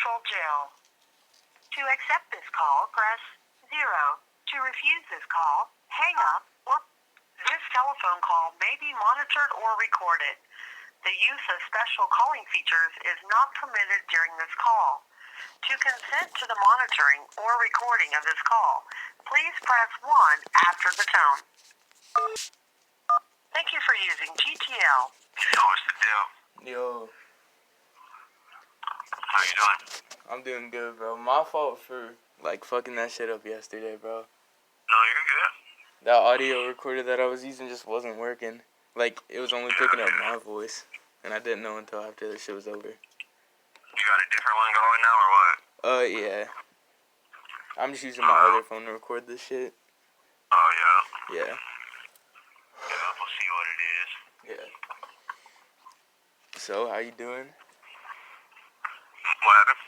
Central Jail. To accept this call, press 0. To refuse this call, hang up, or this telephone call may be monitored or recorded. The use of special calling features is not permitted during this call. To consent to the monitoring or recording of this call, please press 1 after the tone. Thank you for using GTL. Yo, what's the deal? Yo. How you doing? I'm doing good, bro. My fault for, fucking that shit up yesterday, bro. No, you're good. That audio recorder that I was using just wasn't working. It was only picking up my voice. And I didn't know until after the shit was over. You got a different one going now, or what? Yeah. I'm just using my other phone to record this shit. Oh, yeah? Yeah. Yeah, we'll see what it is. Yeah. So, how you doing? What happened?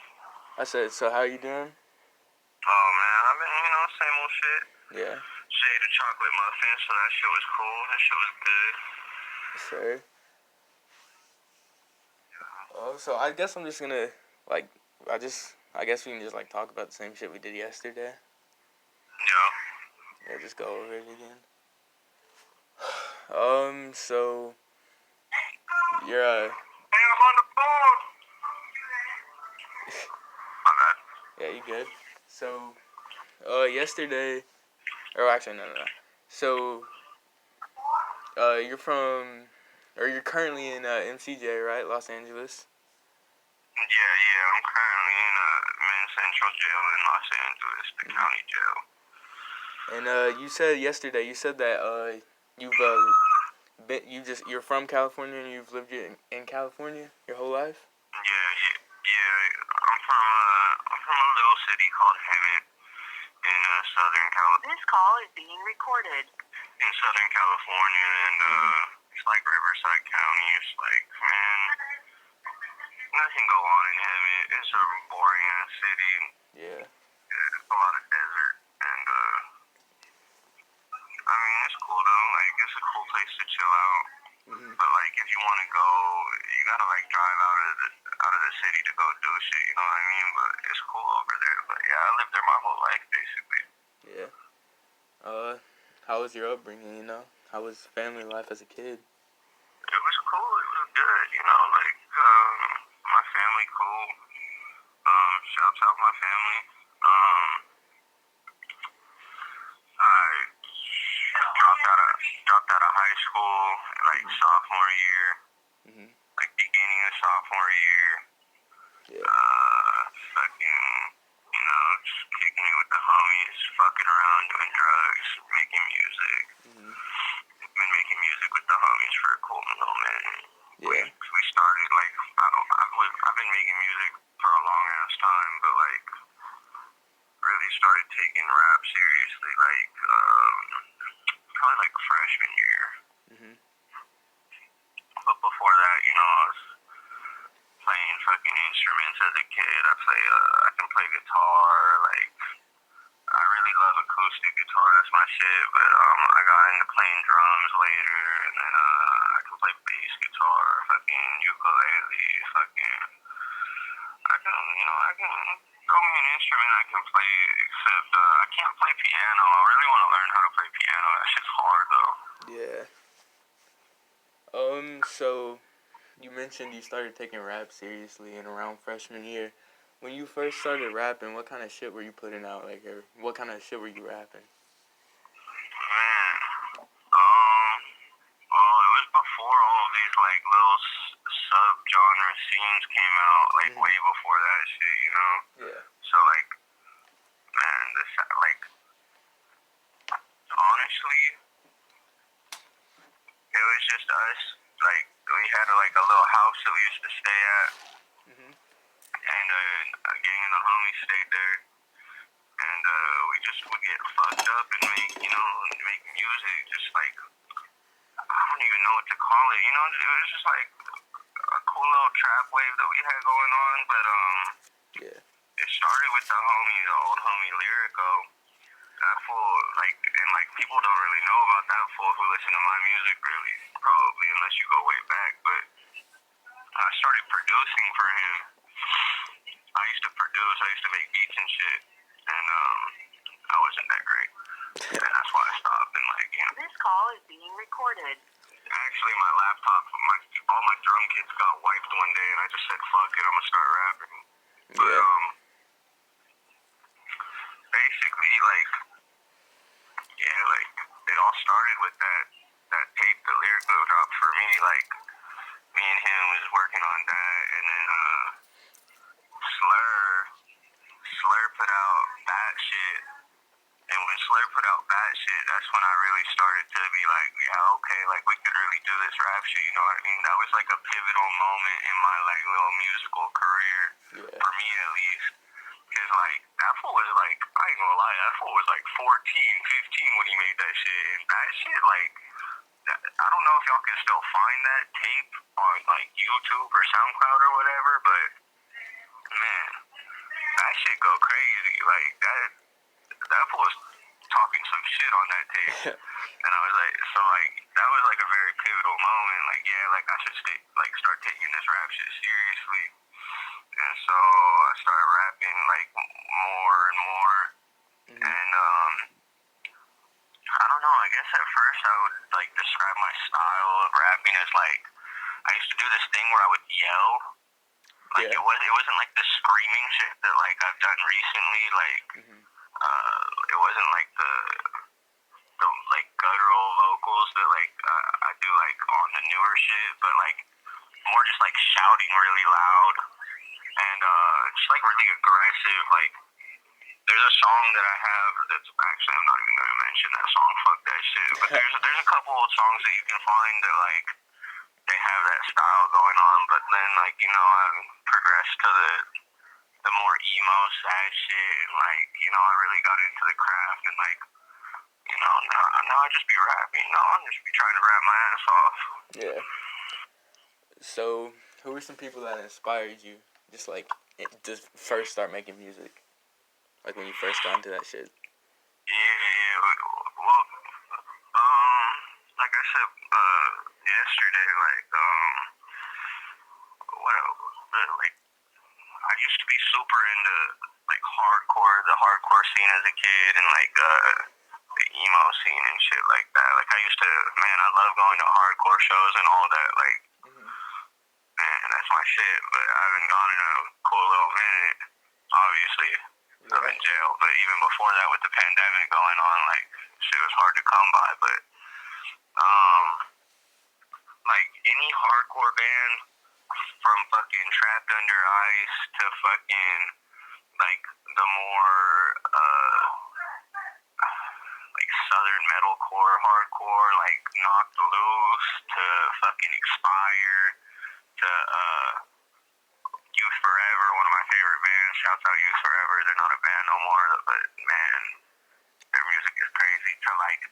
I said, so how you doing? Oh, man, I've been, same old shit. Yeah. She ate a chocolate muffin, so that shit was cool. That shit was good. Sure. Oh, so I guess I'm just gonna, I guess we can just, talk about the same shit we did yesterday. Yeah. Yeah, just go over it again. So, you're, Hey, I'm on the phone! My bad. Yeah, you good? So, yesterday, actually, no. So, you're currently in, MCJ, right? Los Angeles? Yeah, I'm currently in men's central jail in Los Angeles, the county jail. And, you said that, you're from California and you've lived in California your whole life? Yeah. I'm from a little city called Hammond in Southern California. This call is being recorded. In Southern California, and it's like Riverside County. It's like, man, nothing go on in Hammond. It's a boring ass city. Yeah. It's a lot of desert, and I mean, it's cool though. It's a cool place to chill out. Mm-hmm. But if you want to go, you gotta drive out of the city to go do shit. You know what I mean? But it's cool over there. But yeah, I lived there my whole life basically. Yeah. How was your upbringing? How was family life as a kid? It was cool. It was good. My family cool. Shouts out my family. I dropped out of high school sophomore year. Mm-hmm. Beginning of sophomore year. Yeah. Just kicking it with the homies, fucking around, doing drugs, making music. Mm-hmm. Been making music with the homies for a cool little minute. Yeah. We started I've been making music for a long ass time, but really started taking rap seriously probably freshman year. Mm-hmm. But before that, I was playing fucking instruments as a kid. I can play guitar. I really love acoustic guitar. That's my shit. But I got into playing drums later, and then I can play bass guitar, fucking ukulele, I can throw me an instrument I can play. Except I can't play piano. I really want to learn how to play piano. That shit's hard though. Yeah. So you mentioned you started taking rap seriously in around freshman year. When you first started rapping, what kind of shit were you putting out? Or what kind of shit were you rapping? Man, it was before all of these little sub-genre scenes came out, way before that shit, Yeah. So man, honestly, it was just us. We had a little house that we used to stay at. Mm-hmm. And a gang of the homies stayed there, and we just would get fucked up and make music. Just I don't even know what to call it. It was just a cool little trap wave that we had going on. But Yeah. it started with the old homie Lyrico. That fool, and people don't really know about that fool who listen to my music, really, probably, unless you go way back. But I started producing for him. I used to produce. I used to make beats and shit, and I wasn't that great, and that's why I stopped. And like, you know, This call is being recorded. actually, my laptop, all my drum kits got wiped one day, and I just said, "Fuck it, I'm gonna start rapping." But Yeah. basically, like, yeah, like it all started with that tape, the lyrical drop for me. Like, me and him was working on that, and then Slur put out that shit. And when Slur put out that shit, that's when I really started to be like, yeah, okay, like we could really do this rap shit, you know what I mean? That was like a pivotal moment in my like little musical career, for me at least. Cause like, that fool was like, I ain't gonna lie, that fool was like 14, 15 when he made that shit. And that shit, like, I don't know if y'all can still find that tape on like YouTube or SoundCloud or whatever, but man, that shit go crazy. Like that fool was talking some shit on that tape. And I was like, so like, that was like a very pivotal moment. Like, yeah, like I should start taking this rap shit seriously. And so I started rapping like more and more. And I don't know, I guess at first I would like describe my style of rapping as like, I used to do this thing where I would yell. Like it wasn't like the screaming shit that like I've done recently. Like it wasn't like the like guttural vocals that like I do like on the newer shit, but like more just like shouting really loud and just like really aggressive. Like there's a song that I have that's actually, I'm not even gonna mention that song. Fuck that shit. But there's a couple of songs that you can find that like they have that style going on. But then like, you know, I've progressed to the more emo sad shit, and like, you know, I really got into the craft, and like, you know, now I just be rapping. No, I just be trying to rap my ass off. Yeah. So, who were some people that inspired you, just like, to first start making music? Like when you first got into that shit? Yeah. Well, like I said yesterday, like, like, I used to be super into like the hardcore scene as a kid, and like the emo scene and shit like that. Like I used to, man, I love going to hardcore shows and all that. Like, man, that's my shit. But I haven't gone in a cool little minute. Obviously, I'm in jail. But even before that, with the pandemic going on, like shit was hard to come by. But like any hardcore band, from fucking Trapped Under Ice to fucking like the more like southern metalcore, hardcore, like Knocked Loose to fucking Expire to Youth Forever, one of my favorite bands. Shouts out Youth Forever. They're not a band no more, but man, their music is crazy. To like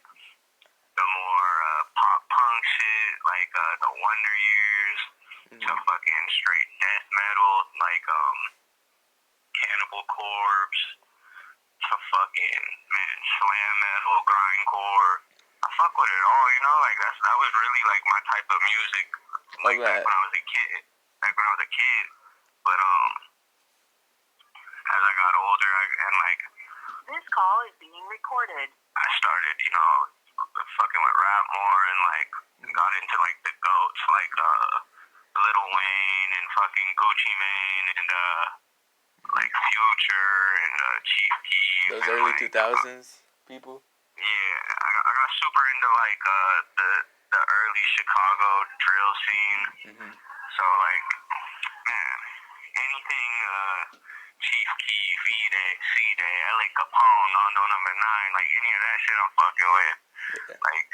the more pop punk shit, like the Wonder Years, to fucking straight death metal, like Cannibal Corpse, to fucking, man, slam metal, grindcore. I fuck with it all, you know. Like that was really like my type of music, like back when I was a kid. But as I got older, and like, This call is being recorded. I started, you know, fucking with rap more, and like got into like the goats, like Lil Wayne and fucking Gucci Mane and like Future and Chief Keef. Those early 2000s people? Yeah, I got super into like the early Chicago drill scene. So like, man, anything Chief Keef, E-Day, C-Day, LA Capone, Nondo Number 9, like any of that shit I'm fucking with. Like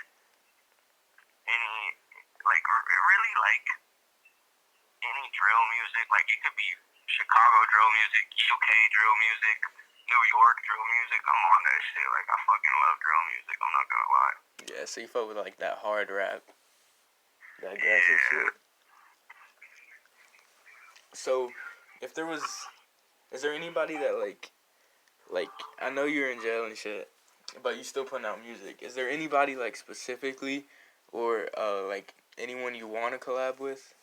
any, like really like any drill music. Like it could be Chicago drill music, UK drill music, New York drill music. I'm on that shit. Like I fucking love drill music. I'm not gonna lie. Yeah, so you fuck with like that hard rap, that aggressive shit. So, if there was, is there anybody that like, I know you're in jail and shit, but you still putting out music. Is there anybody like specifically, or like anyone you want to collab with?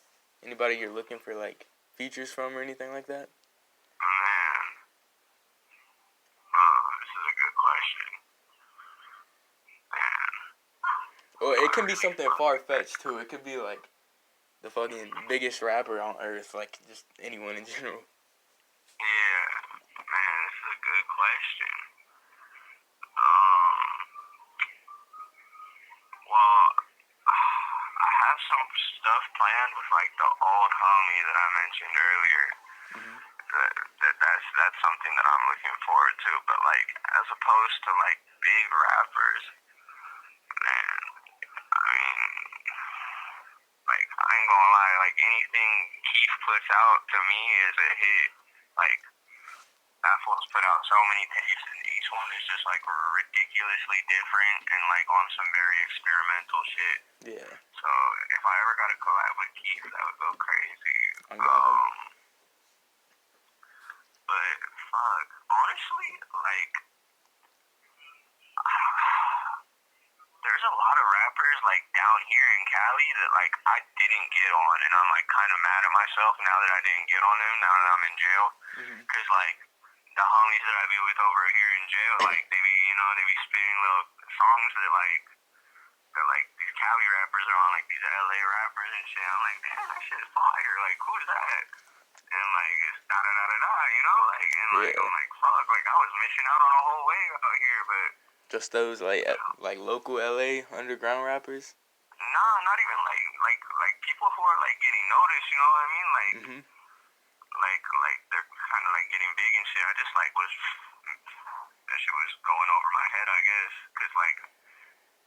Anybody you're looking for like features from or anything like that? Man, it can be something far-fetched, too. It could be, like, the fucking biggest rapper on earth, like, just anyone in general. Yeah, man, this is a good question. Well, I have some stuff planned with like the old homie that I mentioned earlier. Mm-hmm. That's something that I'm looking forward to. But like, as opposed to like big rappers, man, I mean, like I ain't gonna lie, like anything Keith puts out to me is a hit. Like that fool's put out so many tapes, and each one is just like ridiculously different and like on some very experimental shit. Yeah. So if I ever got a collab with Keith, that would go crazy. But fuck, honestly, like there's a lot of rappers like down here in Cali that like I didn't get on, and I'm like kind of mad at myself now that I didn't get on them. Now that I'm in jail, because like the homies that I be with over here in jail, like they be they be spitting little songs that like these Cali rappers are on, like these LA rappers and shit. I'm like, damn, that shit is fire. Like, who's that? And like it's da da da da da, like and like I'm like fuck, like I was missing out on a whole wave out here, but just those like local LA underground rappers. Nah, not even like people who are like getting noticed. You know what I mean? Like like they're kind of like getting big and shit. I just like was that shit was going over my head, I guess, because like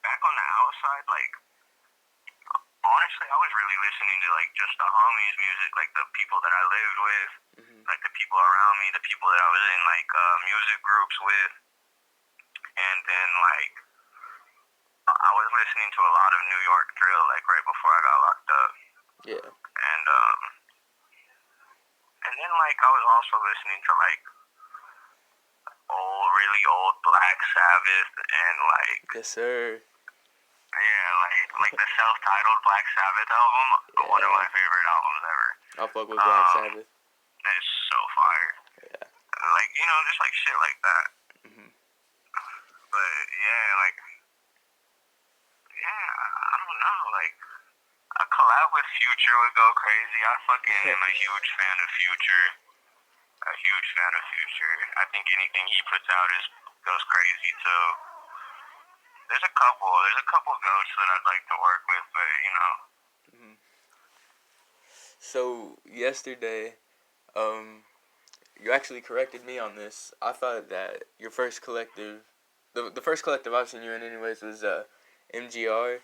back on the outside, like honestly, I was really listening to like just the homies' music, like the people that I lived with, like the people around me, the people that I was in like music groups with, and then like I was listening to a lot of New York drill like right before I got locked up. Yeah. And then like I was also listening to like really old Black Sabbath and like yes sir. Yeah, like the self-titled Black Sabbath album, one of my favorite albums ever. I'll fuck with Black Sabbath. It's so fire. Yeah. Like just like shit like that. But yeah, like I don't know, like a collab with Future would go crazy. I fucking am a huge fan of Future. I think anything he puts out goes crazy too. There's a couple goats that I'd like to work with, but So yesterday, you actually corrected me on this. I thought that your first collective, the first collective I've seen you in anyways was MGR,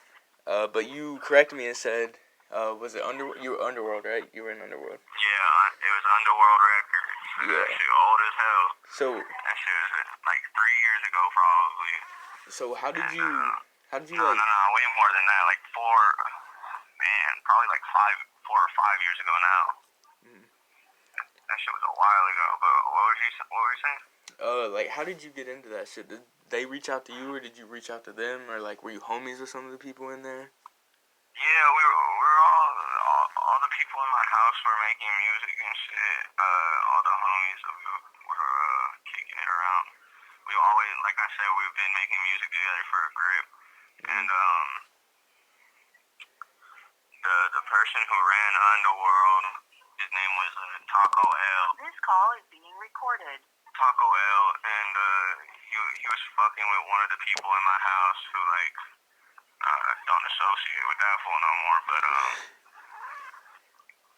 but you corrected me and said, was it you were Underworld, right? You were in Underworld. Yeah, it was Underworld Records. Yeah. That shit old as hell. So that shit was like 3 years ago probably. So how did you like? No, way more than that. Like probably like 4 or 5 years ago now. That shit was a while ago. But what were you saying? Like how did you get into that shit? Did they reach out to you, or did you reach out to them, or like were you homies with some of the people in there? Yeah, we were all the people in my house were making music and shit. All the homies were kicking it around. We always, like I said, we've been making music together for a grip. And the person who ran Underworld, his name was Taco L. This call is being recorded. Taco L, and he was fucking with one of the people in my house who like don't associate with that fool no more, but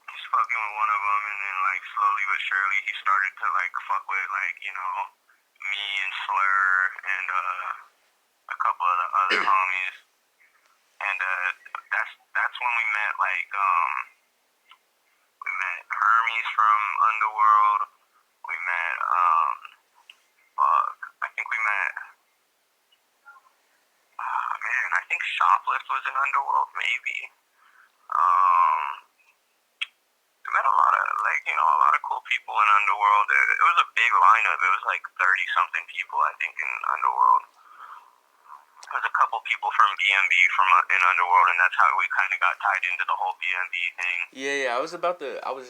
he's fucking with one of them, and then like slowly but surely he started to like fuck with like me and Slur and a couple of the other homies, and that's when we met Hermes from Underworld. We met I think we met I think Shoplift was in Underworld maybe. We met a lot of a lot of cool people in Underworld. It was a big lineup. It was like 30 something people I think in Underworld. There was a couple people from BMB in Underworld, and that's how we kind of got tied into the whole BMB thing. Yeah. I was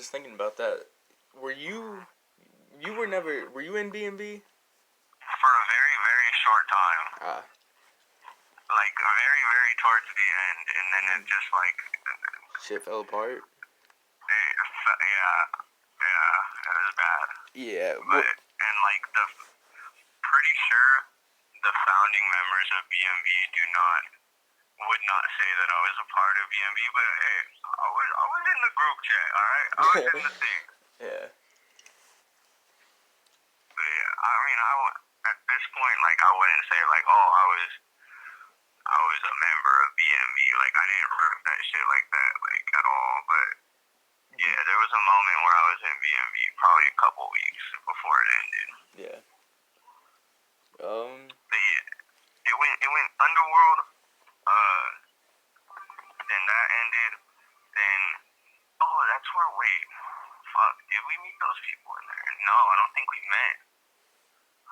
just thinking about that. Were you in BMB? For a very, very short time. like very, very towards the end, and then it just like Shit fell apart. yeah, it was bad. Yeah, But and like pretty sure the founding members of BMB would not say that I was a part of BMB, but hey, I was in the group chat, all right. I was in the thing. Yeah. But yeah, I mean, at this point, like I wouldn't say like, oh, I was a member of BMB. Like I didn't work that shit like that, like at all. But yeah, there was a moment where I was in BMB, probably a couple weeks before it ended. Yeah. But yeah, it went Underworld. Then that ended. Then that's where. Wait, fuck. Did we meet those people in there? No, I don't think we met.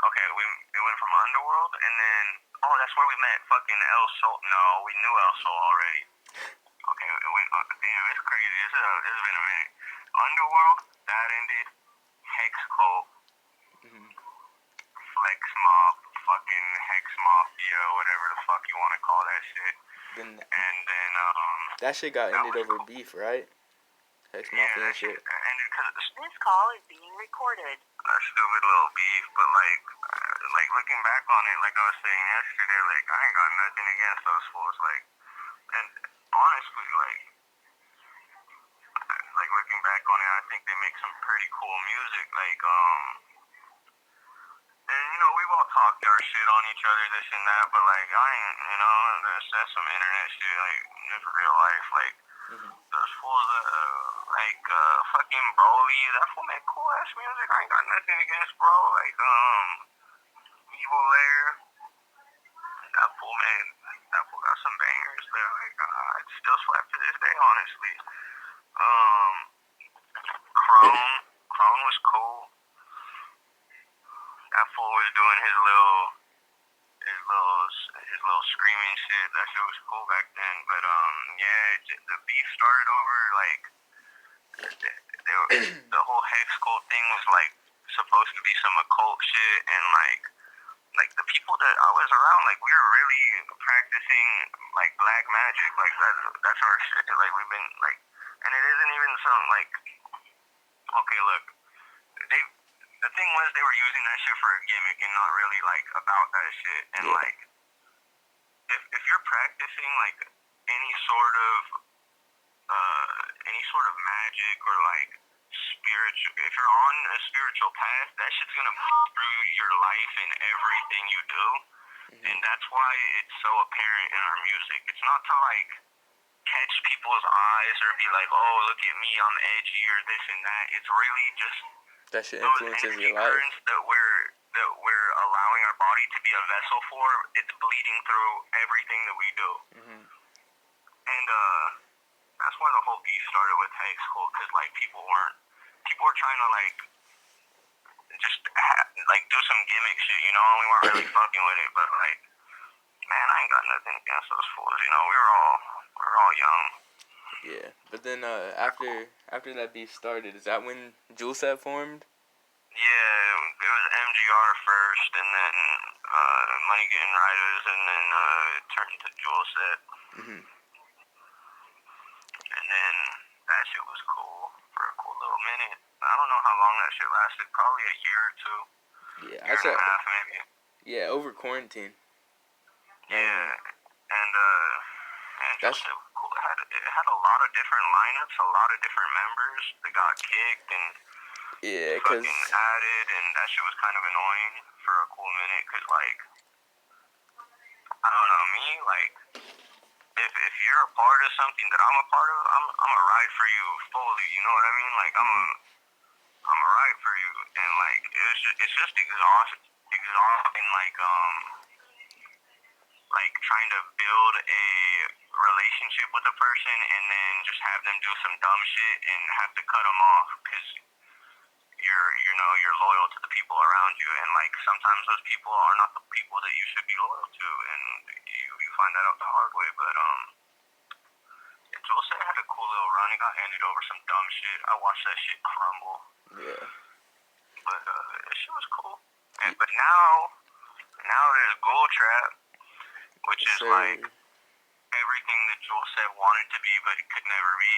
Okay, it went from Underworld, and then that's where we met fucking El Sol. No, we knew El Sol already. Okay, it went. Damn, it's crazy. It's been a minute. Underworld that ended. Hex Cult. Flex Mob, fucking Hex Mafia, whatever the fuck you want to call that shit. And then that shit got ended over beef, right? Hex Mafia and shit. Ended because of This call is being recorded. a stupid little beef, but like looking back on it, like I was saying yesterday, like I ain't got nothing against those fools, like, and honestly, like looking back on it, I think they make some pretty cool music, like and we've all talked our shit on each other, this and that, but like I ain't, that's some internet shit, like in real life, like those fools, fucking Broly, that fool make cool ass music. I ain't got nothing against bro, like Evil Lair, that fool got some bangers there, like I'd still slap to this day, honestly. Crone was cool. That fool was doing his little screaming shit. That shit was cool back then. But yeah, the beef started over like the whole Hex Cult thing was like supposed to be some occult shit, and like the people that I was around, like we were really practicing like black magic, like that's our shit. Like we've been like, and it isn't even some like, okay, look, the thing was they were using that shit for a gimmick and not really like about that shit. And like, if you're practicing like any sort of magic or like spiritual, if you're on a spiritual path, that shit's gonna pull through your life and everything you do. And that's why it's so apparent in our music. It's not to like catch people's eyes or be like, oh, look at me, I'm edgy or this and that. It's really just that shit influences your life. That we're allowing our body to be a vessel for. It's bleeding through everything that we do. And that's why the whole beef started with high school, because like people were trying to like just like do some gimmick shit, and we weren't really fucking with it. But like, man, I ain't got nothing against those fools. We were all young. Yeah, but then after that beef started, is that when Jewel Set formed? Yeah, it was MGR first, and then Money Getting Riders, and then it turned to Jewel Set. And then that shit was cool for a cool little minute. I don't know how long that shit lasted, probably a year or two. Yeah, year and a half maybe. Yeah, over quarantine. Yeah, and Jewel Set was cool. It had a lot of different lineups, a lot of different members that got kicked and fucking added, and that shit was kind of annoying for a cool minute, because like, I don't know, me, like, if you're a part of something that I'm a part of, I'm a ride for you fully, you know what I mean? Like, I'm a ride for you, and like, it's just exhausting, like trying to build a relationship with a person and then just have them do some dumb shit and have to cut them off because you're loyal to the people around you, and like sometimes those people are not the people that you should be loyal to, and you find that out the hard way. But Jewel Set had a cool little run. It got ended over some dumb shit. I watched that shit crumble. Yeah. But that shit was cool. But now there's Ghoul Trap. which Yes, is sir. like everything that Joel said wanted to be, but it could never be,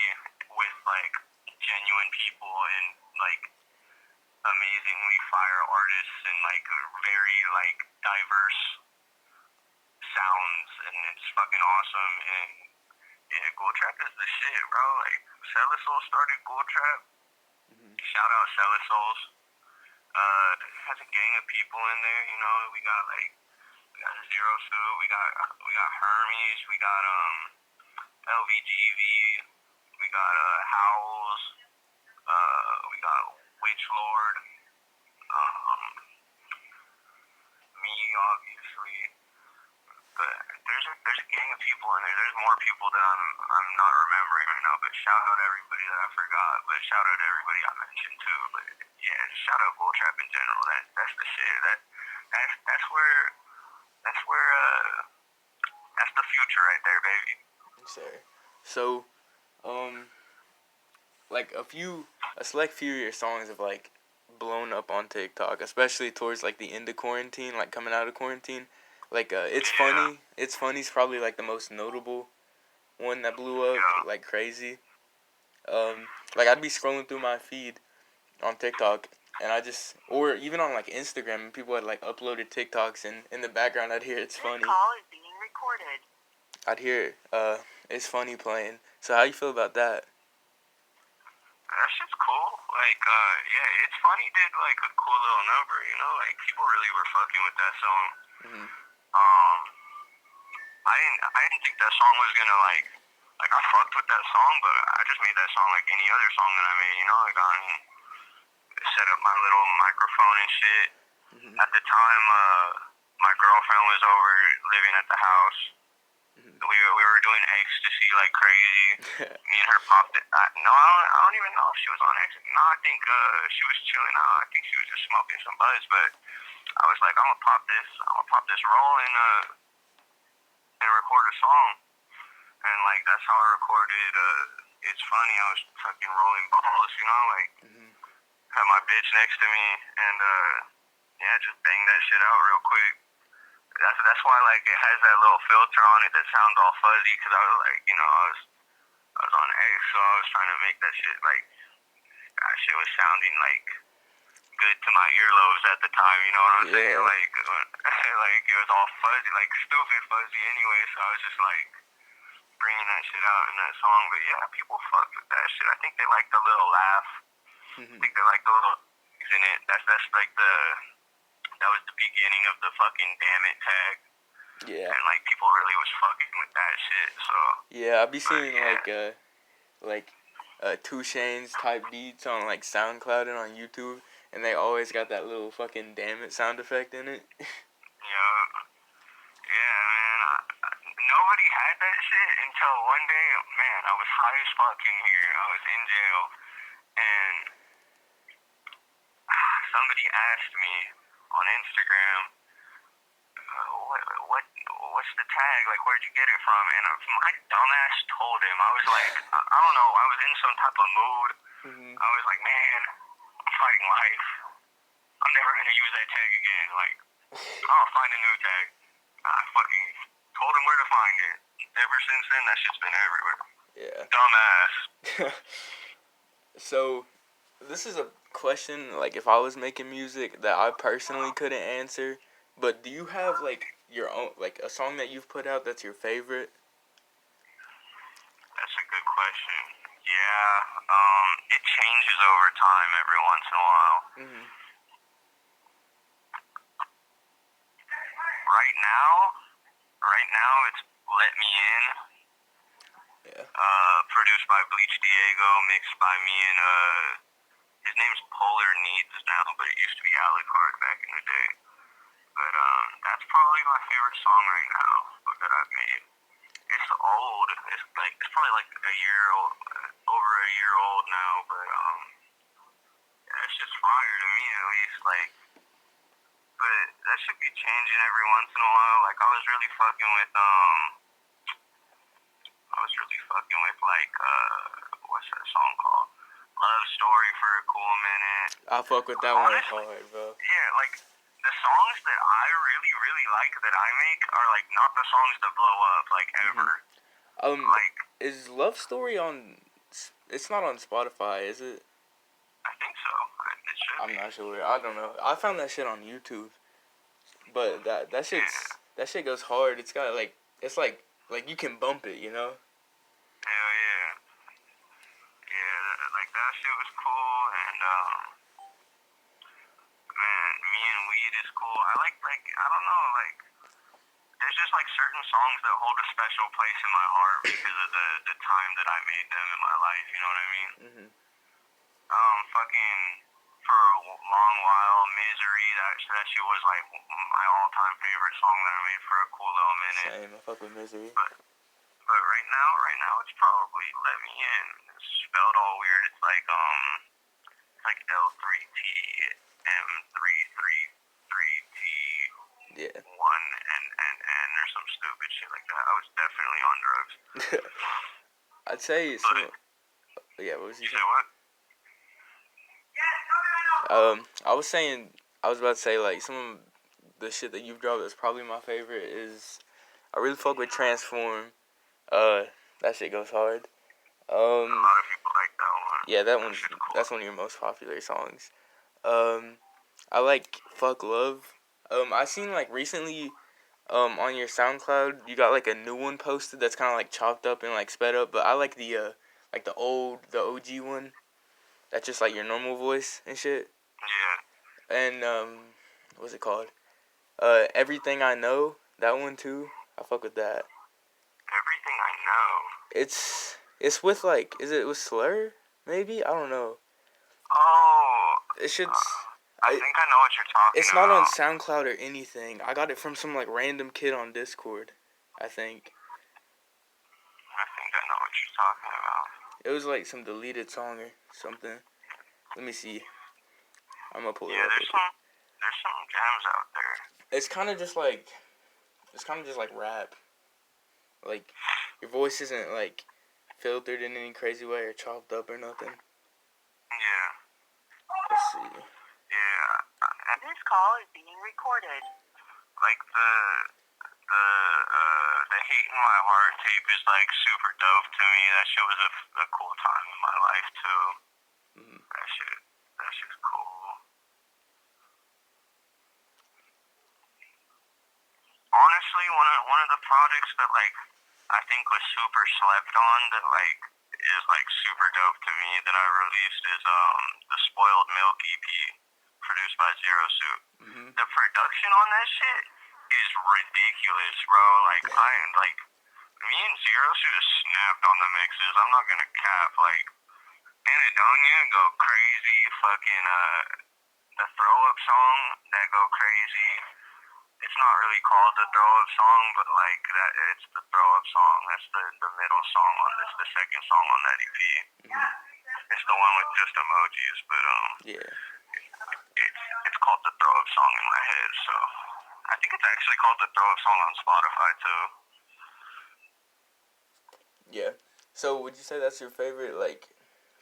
with like genuine people and like amazingly fire artists and like very like diverse sounds, and it's fucking awesome. And yeah, Gold Trap is the shit, bro. Like Cellar Soul started Gold Trap. Shout out Cellar Souls. Has a gang of people in there. You know, we got Zero Suit, we got Hermes, we got LVGV, we got Howls, we got Witch Lord, me obviously. But there's a gang of people in there. There's more people that I'm not remembering right now. But shout out everybody that I forgot. But shout out everybody I mentioned too. But yeah, just shout out Gold Trap in general. That's the shit. That's where that's the future right there, baby. Sir. So, like a select few of your songs have like blown up on TikTok, especially towards like the end of quarantine, like coming out of quarantine. Like it's funny. It's funny's probably like the most notable one that blew up like crazy. Like I'd be scrolling through my feed on TikTok, and or even on like Instagram, and people had like uploaded TikToks, and in the background I'd hear It's Funny. This call is being recorded. I'd hear It's Funny playing. So how you feel about that? That shit's cool. Like, yeah, It's Funny did like a cool little number, you know, like people really were fucking with that song. I didn't think that song was gonna like I fucked with that song, but I just made that song like any other song that I made, you know, like set up my little microphone and shit. At the time, my girlfriend was over living at the house. We were doing ecstasy like crazy. Me and her popped it. I don't even know if she was on ecstasy. No, I think she was chilling out. I think she was just smoking some buzz. But I was like, I'm gonna pop this roll and record a song. And like that's how I recorded. It's Funny. I was fucking rolling balls, you know, like had my bitch next to me, and yeah, just bang that shit out real quick. That's why like it has that little filter on it that sounds all fuzzy, because I was like, you know, I was on X, so I was trying to make that shit like that shit was sounding like good to my earlobes at the time, you know what I'm saying? Like like it was all fuzzy, like stupid fuzzy anyway, so I was just like bringing that shit out in that song. But yeah, people fucked with that shit. I think they like the little laugh. I think they like the little in it. That's like that was the beginning of the fucking damn it tag. Yeah. And like people really was fucking with that shit. So yeah, I'll be seeing like 2SHANEZ type beats on like SoundCloud and on YouTube, and they always got that little fucking damn it sound effect in it. Yeah, man. Nobody had that shit until one day. Man, I was high as fuck in here. I was in jail, and somebody asked me on Instagram, what's the tag? Like, where'd you get it from? And my dumbass told him. I was like, I don't know. I was in some type of mood. I was like, man, I'm fighting life. I'm never gonna use that tag again. Like, I'll find a new tag. I fucking told him where to find it. Ever since then, that shit's been everywhere. Yeah. Dumbass. So, this is a question, like, if I was making music that I personally couldn't answer, but do you have, like, your own, like, a song that you've put out that's your favorite? That's a good question. Yeah, it changes over time every once in a while. Right now, it's Let Me In. Yeah. Produced by Bleach Diego, mixed by me and his name's Polar Needs now, but it used to be Alucard back in the day. But that's probably my favorite song right now that I've made. It's old. It's probably like over a year old now. But yeah, it's just fire to me at least. Like, but that should be changing every once in a while. Like I was really fucking with like what's that song called? Love Story for a cool minute. I fuck with that one hard, bro. Yeah, like the songs that I really, really like that I make are like not the songs that blow up like ever. Like, Is Love Story on? It's not on Spotify, is it? I think so. It should I'm be. not sure. I don't know. I found that shit on YouTube, but that shit goes hard. It's got like it's like you can bump it, you know. Hell yeah. Yeah, like that shit was cool, and man, me and weed is cool. I like I don't know, like there's just like certain songs that hold a special place in my heart because of the time that I made them in my life. You know what I mean? Mhm. Fucking for a long while, Misery. That shit was like my all-time favorite song that I made for a cool little minute. Same. I fuck with Misery. But right now it's probably Let Me In. It's spelled all weird. It's like L3T M333T Yeah. 1 N or some stupid shit like that. I was definitely on drugs. I'd say some. Yeah. What was he You saying? say what? I was saying. I was about to say like some of the shit that you've dropped that's probably my favorite is. I really fuck with Transform. That shit goes hard. A lot of people like that one. Yeah, Cool. that's one of your most popular songs. I like Fuck Love. I seen like recently, on your SoundCloud, you got like a new one posted that's kind of like chopped up and like sped up. But I like the OG one. That's just like your normal voice and shit. Yeah. And what's it called? Everything I Know. That one too. I fuck with that. Everything I Know. It's with like, is it with Slur? Maybe, I don't know. Oh. It should. I think I know what you're talking about. It's not on SoundCloud or anything. I got it from some like random kid on Discord, I think. I think I know what you're talking about. It was like some deleted song or something. Let me see. I'm gonna pull it up. There's some gems out there. It's kind of just like rap. Like your voice isn't like filtered in any crazy way or chopped up or nothing. Yeah. Let's see. Yeah. This call is being recorded. Like the Hate in My Heart tape is like super dope to me. That shit was a cool time in my life too. Mm-hmm. That shit's cool. Honestly, one of the projects that like I think was super slept on that like is like super dope to me that I released is the Spoiled Milk EP produced by Zero Suit. Mm-hmm. The production on that shit is ridiculous, bro. Like me and Zero Suit have snapped on the mixes. I'm not gonna cap. Like Anadonia go crazy. Fucking the Throw Up song that go crazy. It's not really called the Throw Up song, but like that, it's the Throw Up song. That's the middle song on. It's the second song on that EP. Mm-hmm. It's the one with just emojis, but yeah. It's called the Throw Up song in my head. So I think it's actually called the Throw Up song on Spotify too. Yeah. So would you say that's your favorite like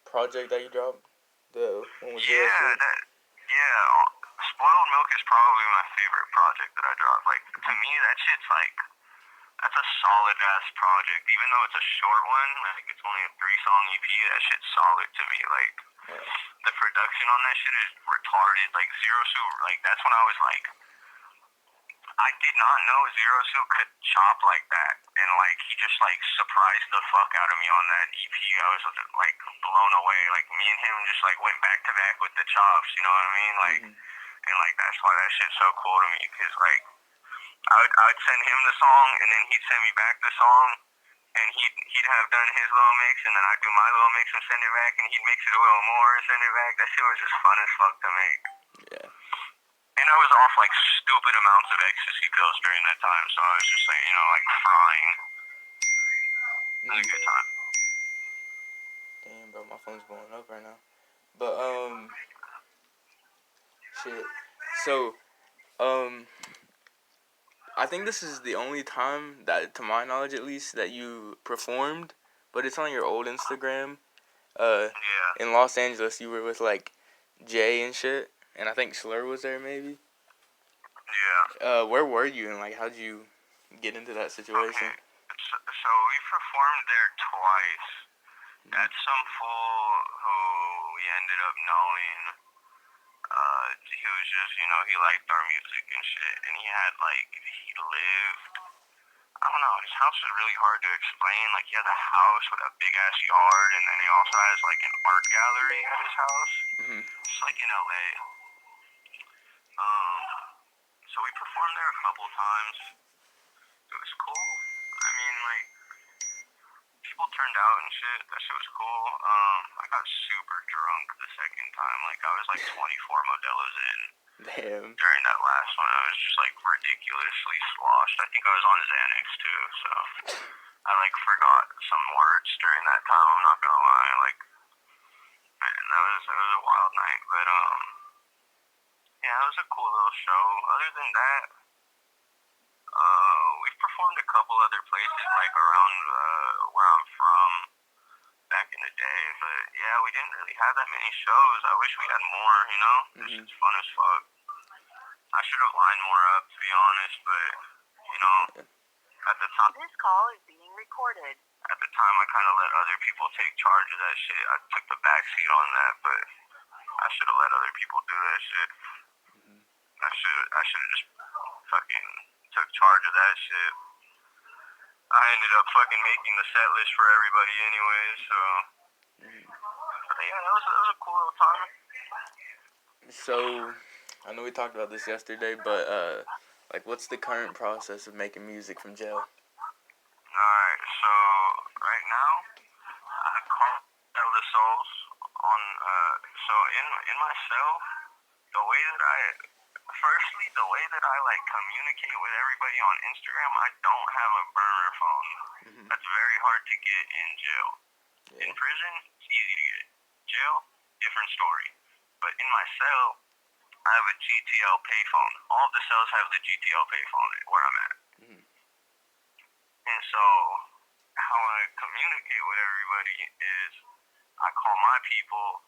project that you dropped? The one with Zero Suit? Spoiled Milk is probably my favorite project that I dropped. Like to me, that shit's like that's a solid ass project. Even though it's a short one, like it's only a 3-song EP. That shit's solid to me. Like the production on that shit is retarded. Like Zero Suit, like that's when I was like, I did not know Zero Suit could chop like that, and like he just like surprised the fuck out of me on that EP. I was like blown away. Like me and him just like went back to back with the chops. You know what I mean? Like, and like that's why that shit's so cool to me. Cause like I'd send him the song, and then he'd send me back the song, and he'd have done his little mix, and then I'd do my little mix and send it back, and he'd mix it a little more and send it back. That shit was just fun as fuck to make. Yeah. And I was off like stupid amounts of ecstasy pills during that time, so I was just like, you know, like frying. It was a good time. Damn, bro, my phone's blowing up right now. But shit. So, I think this is the only time that, to my knowledge at least, that you performed, but it's on your old Instagram. In Los Angeles, you were with like Jay and shit, and I think Slur was there maybe. Yeah. Where were you and like how'd you get into that situation? Okay. So we performed there twice. That's some fool who we ended up knowing. He was just, he liked our music and shit. And he had, he lived, I don't know, his house is really hard to explain. Like, he had a house with a big ass yard, and then he also has, an art gallery at his house. Mm-hmm. It's, in LA. So we performed there a couple times. It was cool. I mean, people turned out and shit. That shit was cool. I got super drunk the second time. I was 24 Modelo's in. Damn. During that last one, I was just ridiculously sloshed. I think I was on Xanax too, so I forgot some words during that time. I'm not gonna lie. Man, that was a wild night. But yeah, it was a cool little show. Other than that, we've performed a couple other places around where I'm from back in the day. But yeah, we didn't really have that many shows. I wish we had more. This shit's fun as fuck. I should have lined more up, to be honest, but, at the time... This call is being recorded. At the time, I kind of let other people take charge of that shit. I took the backseat on that, but I should have let other people do that shit. I should have just fucking took charge of that shit. I ended up fucking making the set list for everybody anyway, so... But yeah, that was a cool little time. So... I know we talked about this yesterday, but, what's the current process of making music from jail? Alright, so, right now, I call the souls on, so in my cell, the way that I communicate with everybody on Instagram, I don't have a burner phone. That's very hard to get in jail. Yeah. In prison, it's easy to get. Jail, different story. But in my cell, I have a GTL payphone. All of the cells have the GTL payphone where I'm at. And so, how I communicate with everybody is I call my people,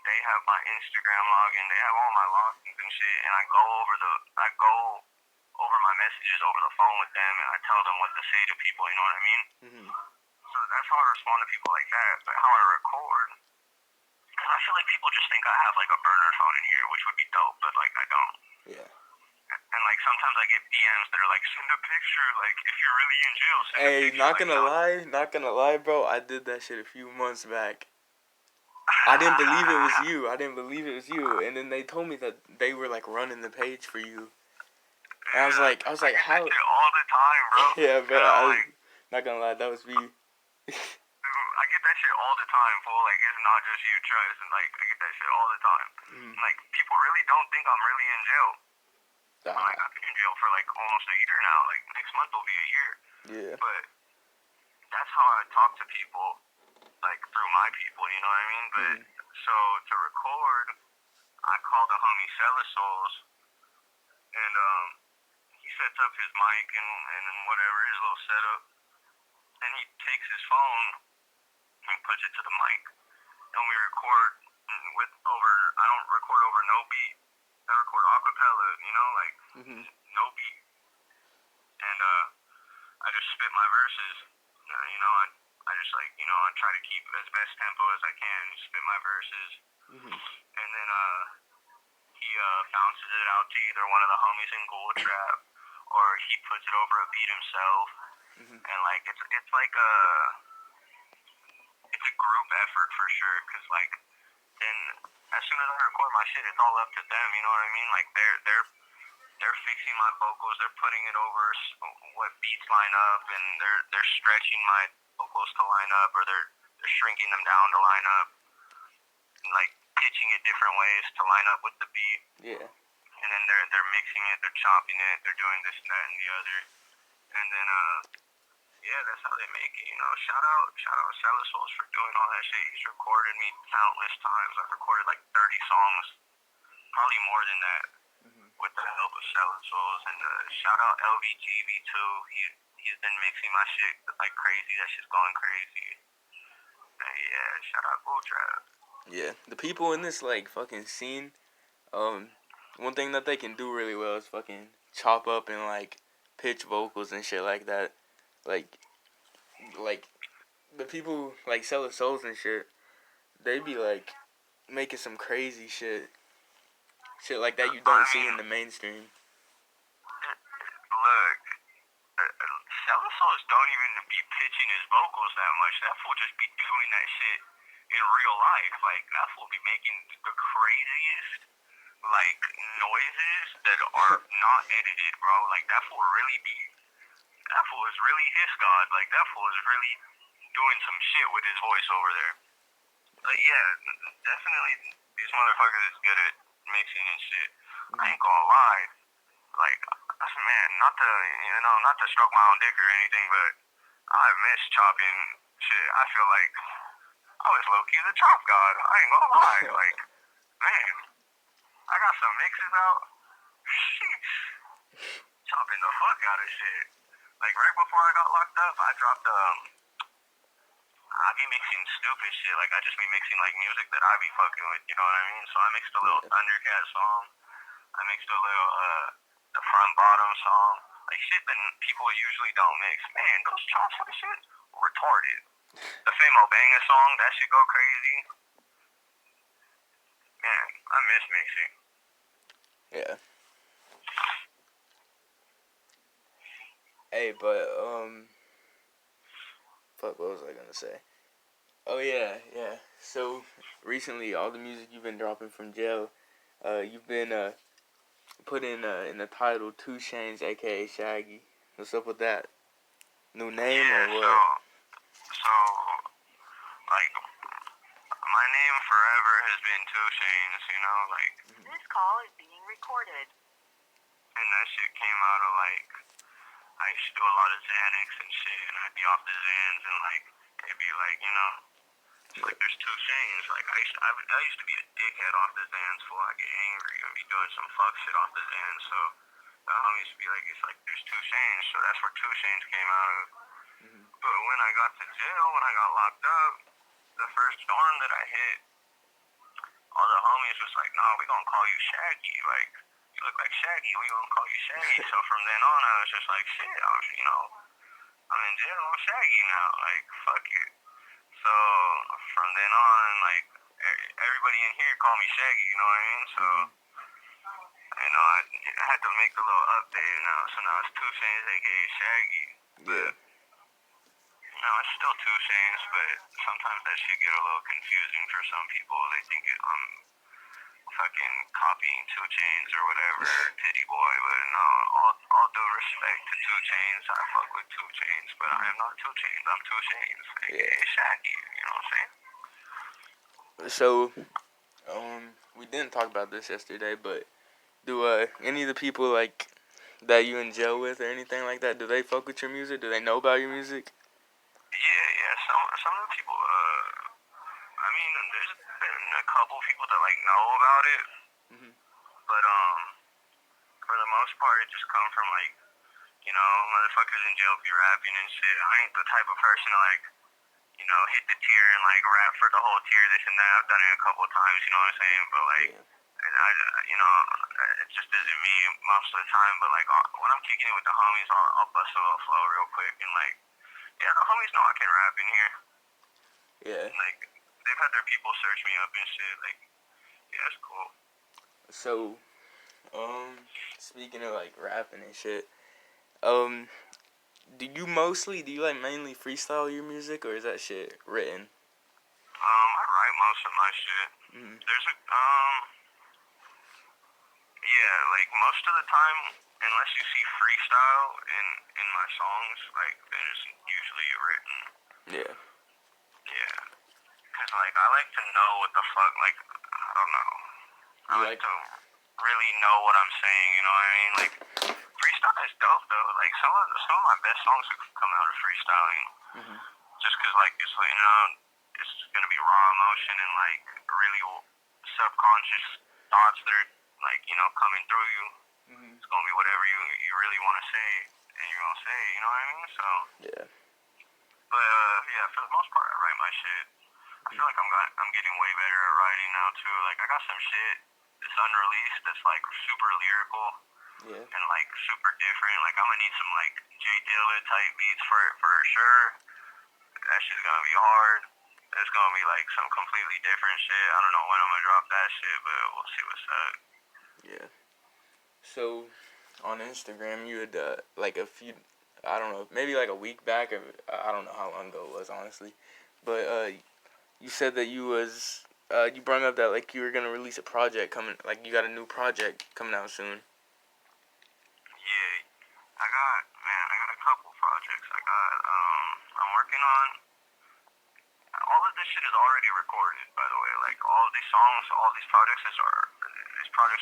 they have my Instagram login, they have all my logins and shit, and I go over my messages over the phone with them, and I tell them what to say to people, you know what I mean? So that's how I respond to people like that. But how I record, because I feel like people just think I have a burner phone in here, which would be dope, but I don't. Yeah. And sometimes I get DMs that are send a picture, if you're really in jail, send a Hey, picture. not gonna lie, bro. I did that shit a few months back. I didn't believe it was you. And then they told me that they were running the page for you. And I was like, I how? get that shit all the time, bro. Yeah, bro. Not gonna lie, that was me. I get that shit all the time, fool. It's not just you, trust. And I get that shit all the time. People really don't think I'm really in jail. I've been in jail for almost a year now. Next month will be a year. Yeah. But that's how I talk to people, through my people, you know what I mean? But so to record, I call the homie Souls, and he sets up his mic and whatever, his little setup, and he takes his phone and puts it to the mic, and we record I don't record over no beat. I record acapella, no beat. And I just spit my verses. I just I try to keep as best tempo as I can, spit my verses. And then he bounces it out to either one of the homies in Gold Trap, or he puts it over a beat himself. And it's a group effort for sure, because then as soon as I record my shit, it's all up to them, you know what I mean? They're fixing my vocals, they're putting it over what beats line up, and they're stretching my vocals to line up, or they're shrinking them down to line up, and pitching it different ways to line up with the beat. Yeah. And then they're mixing it, they're chopping it, they're doing this and that and the other. And then yeah, that's how they make it, Shout out Souls for doing all that shit. He's recorded me countless times. I've recorded 30 songs, probably more than that, with the help of Souls. And shout out LVGV too. He's been mixing my shit crazy. That shit's going crazy. And yeah, shout out Gold Trap. Yeah, the people in this fucking scene, one thing that they can do really well is fucking chop up and like pitch vocals and shit like that. Like the people like Cellar Souls and shit, they be like making some crazy shit like that you don't see in the mainstream. Look, Celisos don't even be pitching his vocals that much. That fool just be doing that shit in real life. Like, that fool be making the craziest, like, noises that are not edited, bro. Like, that fool is really his god. Like, that fool is really doing some shit with his voice over there. But yeah, definitely these motherfuckers is good at mixing and shit. I ain't gonna lie. Like, man, not to stroke my own dick or anything, but I miss chopping shit. I feel like I was low-key the chop god. I ain't gonna lie. Like, man, I got some mixes out. Sheesh. Chopping the fuck out of shit. Like, right before I got locked up, I dropped, I be mixing stupid shit. Like, I just be mixing, like, music that I be fucking with, you know what I mean? So I mixed a little Thundercat song. I mixed a little, the Front Bottom song. Like, shit that people usually don't mix. Man, those chops for the shit, retarded. The Famo Banga song, that shit go crazy. Man, I miss mixing. Yeah. Hey, but fuck, what was I gonna say? Oh yeah. So recently, all the music you've been dropping from jail, you've been put in the title 2SHANEZ, aka Shaggy. What's up with that? New name or what? So, like, my name forever has been 2SHANEZ, you know, like. This call is being recorded. And that shit came out of, like, I used to do a lot of Xanax and shit, and I'd be off the Xans, and, like, it'd be like, you know, it's like there's 2SHANEZ. Like, I used to be a dickhead off the Xans, fool. I get angry and be doing some fuck shit off the Xans, so the homies be like, it's like there's 2SHANEZ, so that's where 2SHANEZ came out of. But when I got to jail, when I got locked up, the first dorm that I hit, all the homies was like, nah, we gonna call you Shaggy, like, you look like Shaggy, we gonna call you Shaggy. So from then on, I was just like, shit, I'm in jail, I'm Shaggy now, like, fuck it. So from then on, like, everybody in here call me Shaggy, you know what I mean? So, you know, I had to make a little update now, so now it's 2SHANEZ, aka Shaggy. Yeah. No, it's still 2SHANEZ, but sometimes that shit get a little confusing for some people. They think I'm fucking copying 2SHANEZ or whatever, Titty Boy, but no, all due respect to 2SHANEZ, I fuck with 2SHANEZ, but I am not 2SHANEZ, I'm 2SHANEZ, aka Shaggy, you know what I'm saying? So, we didn't talk about this yesterday, but do any of the people like that you in jail with or anything like that, do they fuck with your music? Do they know about your music? Yeah, some of the people, I mean, there's been a couple people that, like, know about it, but, for the most part, it just come from, like, you know, motherfuckers in jail be rapping and shit. I ain't the type of person to, like, you know, hit the tier and, like, rap for the whole tier, this and that. I've done it a couple of times, you know what I'm saying? But, like, you know, it just isn't me most of the time. But, like, when I'm kicking it with the homies, I'll bust a little flow real quick. And, like, yeah, the homies know I can rap in here. Yeah. Like, they've had their people search me up and shit. Like, yeah, it's cool. So, speaking of like rapping and shit, do you like mainly freestyle your music, or is that shit written? I write most of my shit. There's a, yeah, like, most of the time, unless you see freestyle in my songs, like, there's usually written. Yeah. Yeah. Because, like, I like to know what the fuck, like, I don't know. I like to really know what I'm saying, you know what I mean? Like, freestyle is dope, though. Like, some of my best songs have come out of freestyling. Just because, like, it's, like, you know, it's going to be raw emotion and, like, really subconscious thoughts that are, like, you know, coming through you. It's going to be whatever you really want to say, and you're going to say, you know what I mean? So, Yeah. but, yeah, for the most part, I write my shit. I feel like I'm getting way better at writing now, too. Like, I got some shit that's unreleased that's, like, super lyrical, Yeah. and like super different. Like I'm gonna need some like Jay Dilla type beats for sure. That shit's gonna be hard. It's gonna be like some completely different shit. I don't know when I'm gonna drop that shit, but we'll see what's up. Yeah. So on Instagram, you had like a few, I don't know, maybe like a week back, or I don't know how long ago it was, honestly, but you said that you brought up that like you were gonna release a project coming, like you got a new project coming out soon. Yeah, I got a couple projects. I'm working on. All of this shit is already recorded, by the way. Like all of these songs, all these projects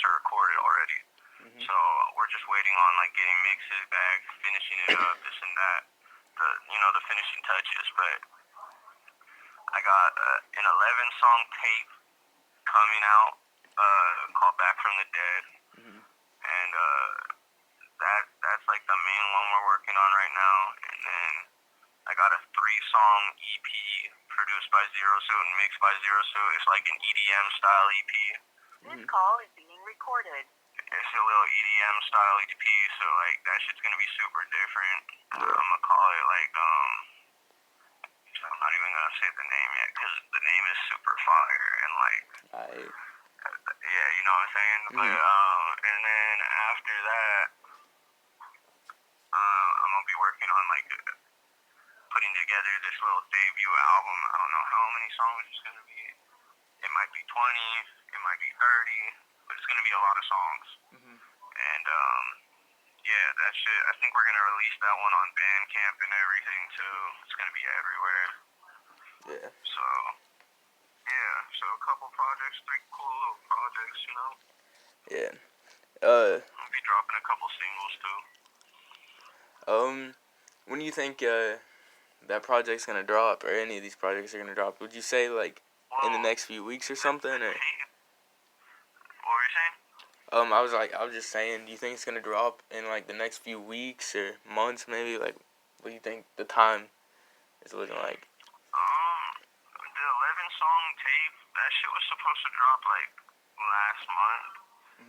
are recorded already. Mm-hmm. So we're just waiting on like getting mixes back, finishing it up, this and that. The finishing touches. But I got an 11-song tape coming out called "Back from the Dead," Mm-hmm. and that's like the main one we're working on right now. And then I got a 3-song EP produced by Zero Suit and mixed by Zero Suit. It's like an EDM style EP. This call is being recorded. It's a little EDM style EP, so like that shit's gonna be super different. Yeah. I'm gonna call it like I'm not even gonna say the name yet because the name is super fire and like yeah, you know what I'm saying. Mm-hmm. But and then after that, I'm gonna be working on like putting together this little debut album. I don't know how many songs it's gonna be. It might be 20, it might be 30, but it's gonna be a lot of songs. Mm-hmm. And yeah, that shit. I think we're gonna release that one on Bandcamp and everything too. It's gonna be everywhere. Yeah. So yeah, so a couple projects, 3 cool little projects, you know. Yeah. I'll be dropping a couple singles too. When do you think that project's gonna drop, or any of these projects are gonna drop? Would you say like in the next few weeks or something, or? What were you saying? I was just saying, do you think it's gonna drop in like the next few weeks or months, maybe? Like, what do you think the time is looking like? The 11-song tape, that shit was supposed to drop like last month,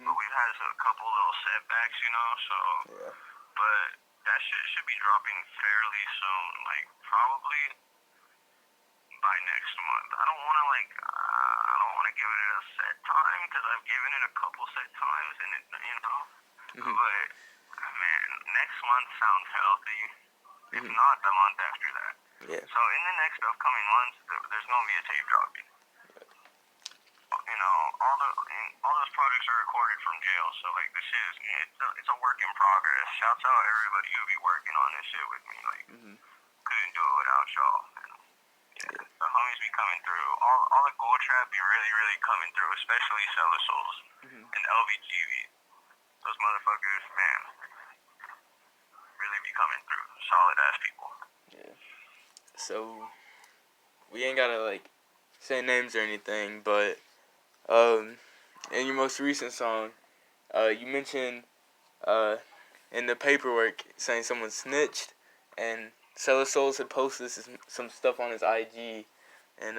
but we've had a couple little setbacks, you know. So, Yeah. but that shit should be dropping fairly soon, like probably by next month. I don't want to give it a set time because I've given it a couple set times, and it, you know. But man, next month sounds healthy. If not, the month after that. Yeah. So in the next upcoming months, there's gonna be a tape dropping. You know, all those projects are recorded from jail, so like this shit is it's a work in progress. Shouts out everybody who be working on this shit with me. Like couldn't do it without y'all. And, yeah, the homies be coming through. All the gold trap be really really coming through, especially Cellar Souls and LVGV. Those motherfuckers, man, really be coming through. Solid ass people. Yeah. So we ain't gotta like say names or anything, but in your most recent song, you mentioned in the paperwork saying someone snitched, and Cellar Souls had posted some stuff on his IG, and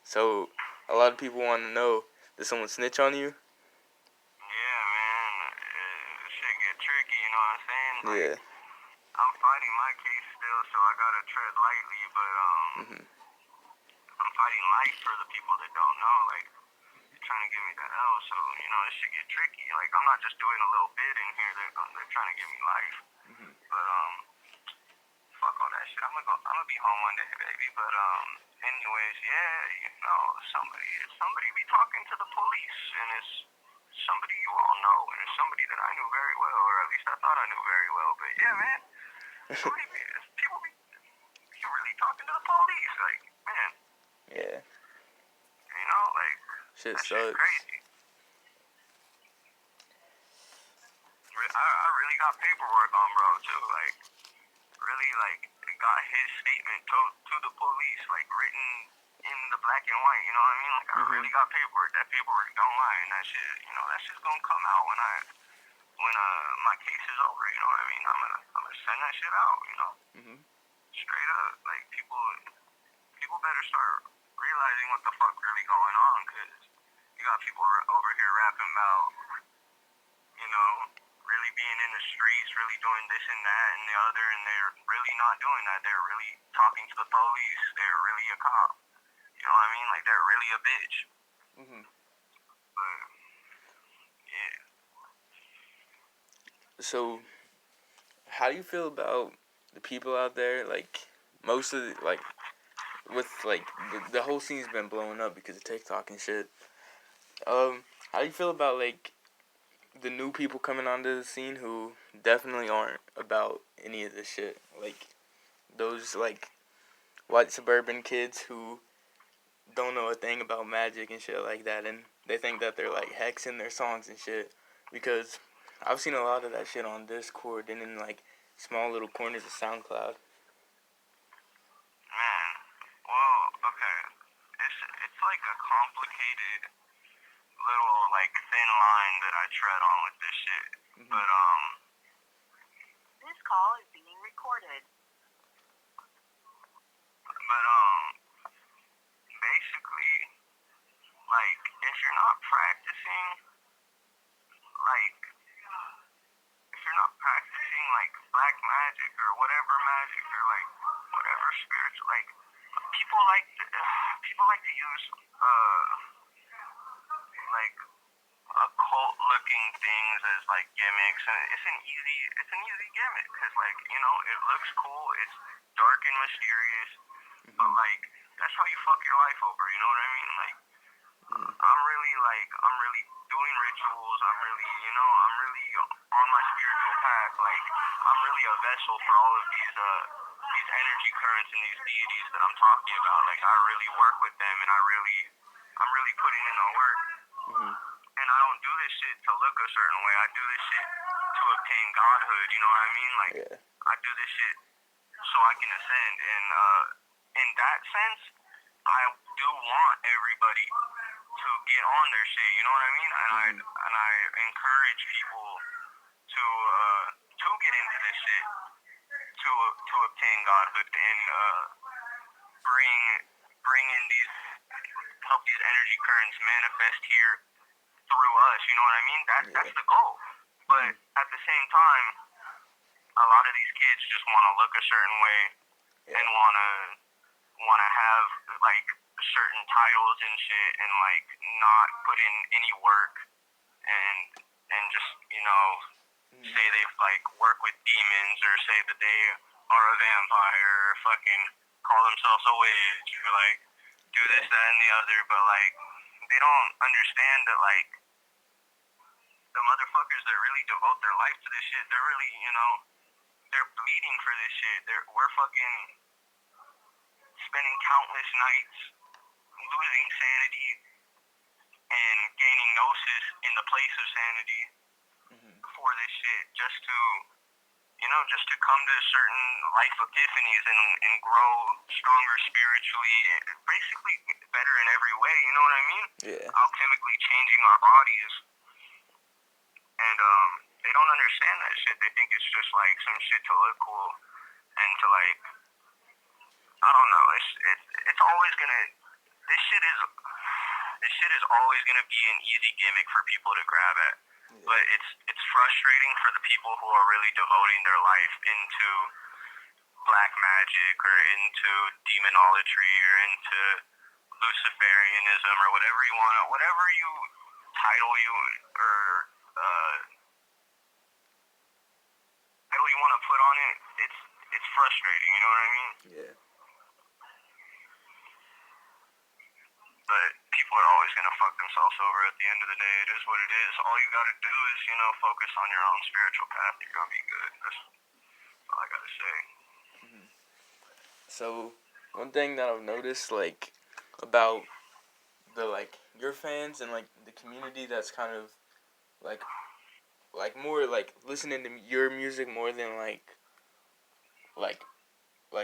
so a lot of people want to know, did someone snitch on you? Yeah, man, shit get tricky, you know what I'm saying? Like, Yeah. I'm fighting my case still, so I gotta tread lightly, but I'm fighting life for the people that don't know, like, they're trying to give me the L, so, you know, this shit get tricky. Like, I'm not just doing a little bit in here, they're trying to give me life. But, fuck all that shit. I'm gonna be home one day, baby, but, anyways, yeah, you know, somebody be talking to the police, and it's somebody you all know, and it's somebody that I knew very well, or at least I thought I knew very well, but yeah, man, people be really talking to the police, like, man. Yeah. You know, like, Shit that sucks. shit's crazy. I really got paperwork on bro, too, like, really, like, got his statement to the police, like, written in the black and white, you know what I mean? Like, I really got paperwork. That paperwork don't lie, and that shit, you know, that shit's gonna come out when my case is over, you know what I mean? I'm gonna send that shit out, you know? Straight up, like, people better start realizing what the fuck really going on, because you got people over here rapping about, you know, really being in the streets, really doing this and that and the other, and they're really not doing that. They're really talking to the police. They're really a cop. You know what I mean? Like, they're really a bitch. Mhm. But, yeah. So, how do you feel about the people out there? Like, most of the, like, with like the whole scene's been blowing up because of TikTok and shit. How do you feel about like the new people coming onto the scene who definitely aren't about any of this shit? Like those like white suburban kids who don't know a thing about magic and shit like that, and they think that they're like hexing their songs and shit. Because I've seen a lot of that shit on Discord and in like small little corners of SoundCloud. Man, well, okay. It's like a complicated little, like, thin line that I tread on with this shit. Mhm. But, This call is being recorded. basically, like, if you're not practicing, like, if you're not practicing, like, black magic or whatever magic or, like, whatever spiritual, like, people like to use, like, occult-looking things as, like, gimmicks, and it's an easy gimmick, because, like, you know, it looks cool, it's dark and mysterious, but, like, that's how you fuck your life over, you know what I mean? Like, I'm really doing rituals. I'm really on my spiritual path. Like, I'm really a vessel for all of these energy currents and these deities that I'm talking about. Like, I really work with them, and I'm really putting in the work. Mhm. And I don't do this shit to look a certain way. I do this shit to obtain godhood. You know what I mean? Like, Yeah. I do this shit so I can ascend. And in that sense, I do want everybody to get on their shit. You know what I mean? And I encourage people to get into this shit to obtain godhood and bring in these help these energy currents manifest here through us. You know what I mean? That's the goal. But at the same time, a lot of these kids just want to look a certain way and want to have like certain titles and shit and like not put in any work and just say they like work with demons or say that they are a vampire or fucking call themselves a witch or like do this, that, and the other, but like they don't understand that like the motherfuckers that really devote their life to this shit, they're really, they're bleeding for this shit. We're fucking spending countless nights losing sanity and gaining gnosis in the place of sanity for this shit just to come to certain life epiphanies and grow stronger spiritually, basically better in every way, you know what I mean? Yeah. Alchemically changing our bodies. And they don't understand that shit. They think it's just like some shit to look cool and to like, I don't know. It's always gonna. This shit is always gonna be an easy gimmick for people to grab at. Yeah. But it's frustrating for the people who are really devoting their life into black magic or into demonology or into Luciferianism or whatever you want, whatever you title you or title you want to put on it. It's frustrating. You know what I mean? Yeah. But people are always going to fuck themselves over at the end of the day. It is what it is. All you got to do is, focus on your own spiritual path. You're going to be good. That's all I got to say. So, one thing that I've noticed, like, about the, like, your fans and, like, the community that's kind of, like more, like, listening to your music more than, like,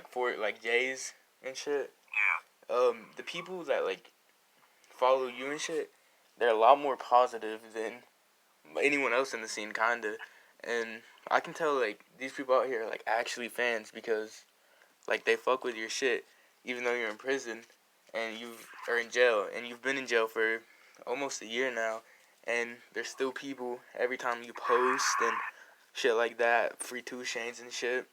for, like, Jay's and shit. Yeah. The people that, like, follow you and shit, they're a lot more positive than anyone else in the scene, kinda. And I can tell, like, these people out here are, like, actually fans because, like, they fuck with your shit even though you're in prison and in jail, and you've been in jail for almost a year now, and there's still people every time you post and shit like that, free 2SHANEZ and shit.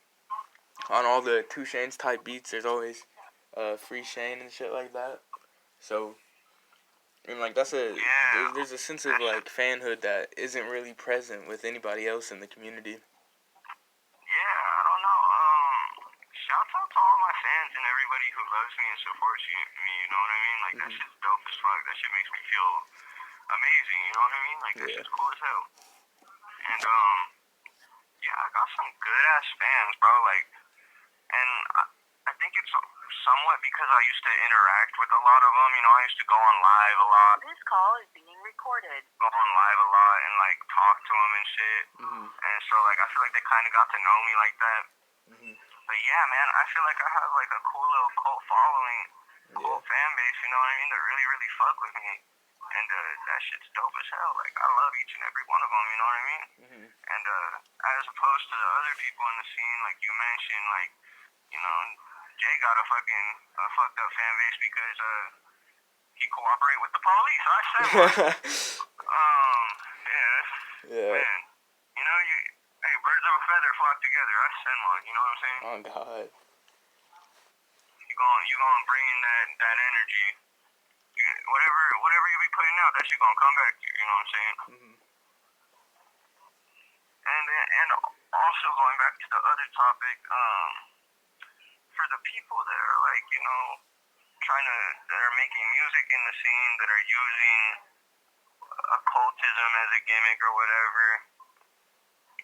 On all the 2SHANEZ type beats, there's always free Shane and shit like that. So, and like that's there's a sense of like fanhood that isn't really present with anybody else in the community. Yeah, I don't know. Shouts out to all my fans and everybody who loves me and supports me, you know what I mean? Like, that shit's dope as fuck. That shit makes me feel amazing, you know what I mean? Like, that shit's cool as hell. And, yeah, I got some good-ass fans, bro, like, and I think it's somewhat because I used to interact with a lot of them, you know, I used to go on live a lot. This call is being recorded. Go on live a lot and, like, talk to them and shit. And so, like, I feel like they kind of got to know me like that. But yeah, man, I feel like I have like a cool little cult following, cool fan base, you know what I mean? That really, really fuck with me. And that shit's dope as hell. Like, I love each and every one of them, you know what I mean? And as opposed to the other people in the scene, like you mentioned, like, you know, Jay got a fucked up fan base because he cooperate with the police. I said Yeah. Man, you know, hey, birds of a feather flock together. I send one, you know what I'm saying? Oh God. You gonna bring in that energy. Whatever you be putting out, that shit gonna come back to you, you know what I'm saying? And also going back to the other topic, for the people that are like, you know, that are making music in the scene, that are using occultism as a gimmick or whatever,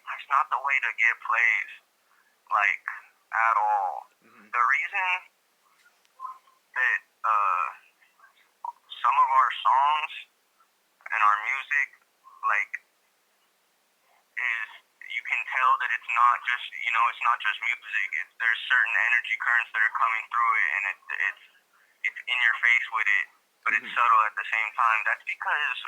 that's not the way to get plays, like, at all. The reason that some of our songs and our music, like, is, you can tell that it's not just, you know, it's not just music. There's certain energy currents that are coming through it, and it's in your face with it, but it's subtle at the same time. That's because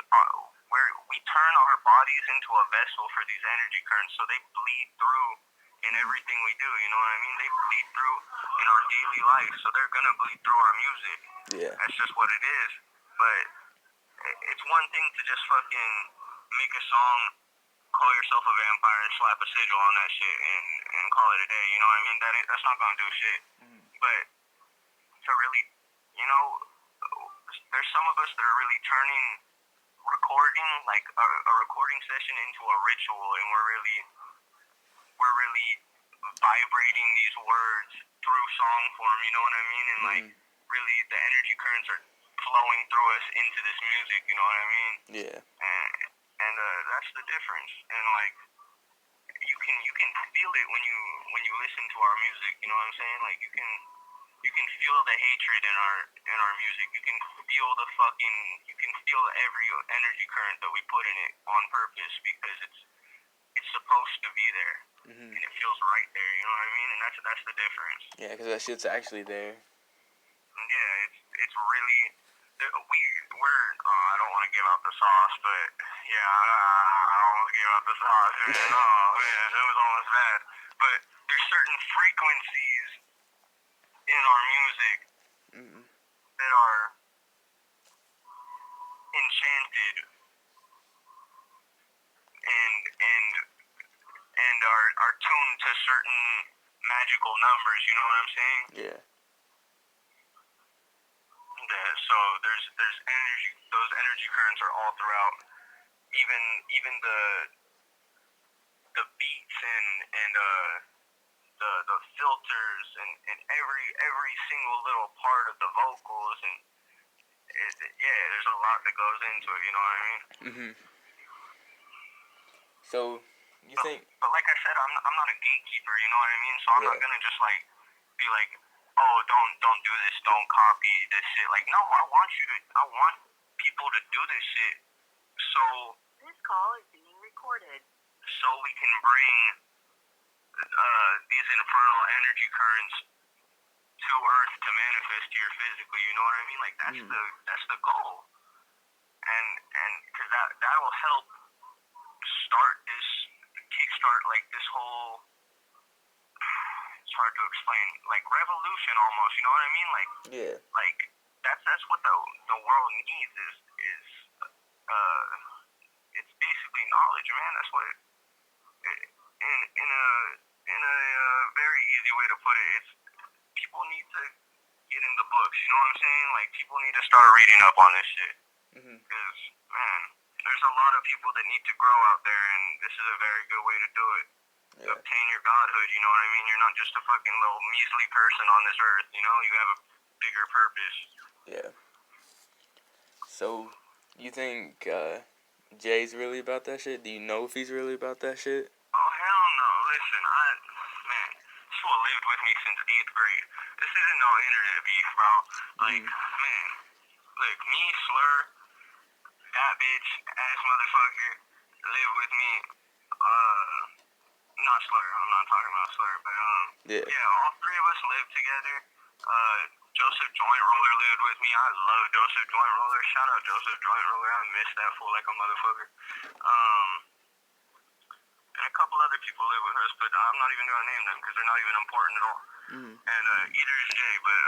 we turn our bodies into a vessel for these energy currents, so they bleed through in everything we do, you know what I mean? They bleed through in our daily life, so they're gonna bleed through our music. Yeah. That's just what it is. But it's one thing to just fucking make a song, call yourself a vampire, and slap a sigil on that shit and call it a day, you know what I mean? That's not gonna do shit. But to really, you know, there's some of us that are really turning recording, like a recording session, into a ritual, and we're really vibrating these words through song form, you know what I mean? And like, really, the energy currents are flowing through us into this music, you know what I mean? Yeah. And that's the difference. And like, you can feel it when you listen to our music, you know what I'm saying? Like, you can feel the hatred in our music. You can feel every energy current that we put in it on purpose, because it's supposed to be there. And it feels right there, you know what I mean? And that's the difference. Yeah, because that shit's actually there. Yeah, it's really, I don't want to give out the sauce, but yeah, I almost gave out the sauce, man. Oh man, that was almost bad. But there's certain frequencies in our music that are enchanted and are tuned to certain magical numbers, you know what I'm saying? Yeah. So there's energy. Those energy currents are all throughout. Even the beats and the filters and every single little part of the vocals, and there's a lot that goes into it. You know what I mean? So you think? But like I said, I'm not a gatekeeper. You know what I mean? So I'm not gonna just like be like, oh, don't do this, don't copy this shit. Like, no, I want people to do this shit, so This call is being recorded. so we can bring these infernal energy currents to Earth to manifest here physically. You know what I mean? Like, that's the goal, and because that will help kickstart like this whole. It's hard to explain, like revolution almost. You know what I mean? Like, like that's what the world needs is you, man. That's what. In a very easy way to put it, it's people need to get in the books. You know what I'm saying? Like people need to start reading up on this shit. Because man, there's a lot of people that need to grow out there, and this is a very good way to do it. Yeah. Obtain your godhood. You know what I mean? You're not just a fucking little measly person on this earth. You know, you have a bigger purpose. Yeah. So, you think Jay's really about that shit? Do you know if he's really about that shit? Oh, hell no. Listen, man, this fool lived with me since 8th grade. This isn't no internet beef, bro. Like, man, look, me, Slur, that bitch, ass motherfucker, live with me. Not Slur, I'm not talking about Slur, but, yeah, all three of us lived together. Joseph Joint Roller lived with me. I love Joseph Joint Roller. Shout out Joseph Joint Roller. I miss that fool like a motherfucker. And a couple other people live with us, but I'm not even going to name them because they're not even important at all. And either is Jay, but